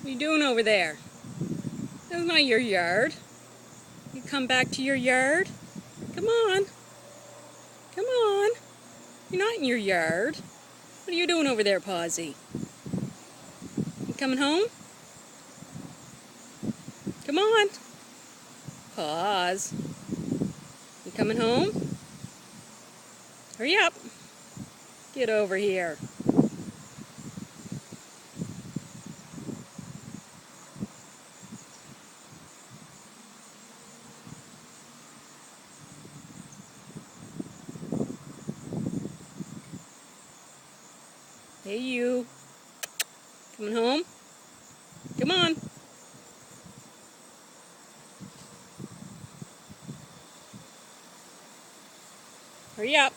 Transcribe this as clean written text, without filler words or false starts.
What are you doing over there? That's not your yard. You come back to your yard? Come on. Come on. You're not in your yard. What are you doing over there, Pawsy? You coming home? Come on. Paws. You coming home? Hurry up. Get over here. Hey, you. Coming home? Come on. Hurry up.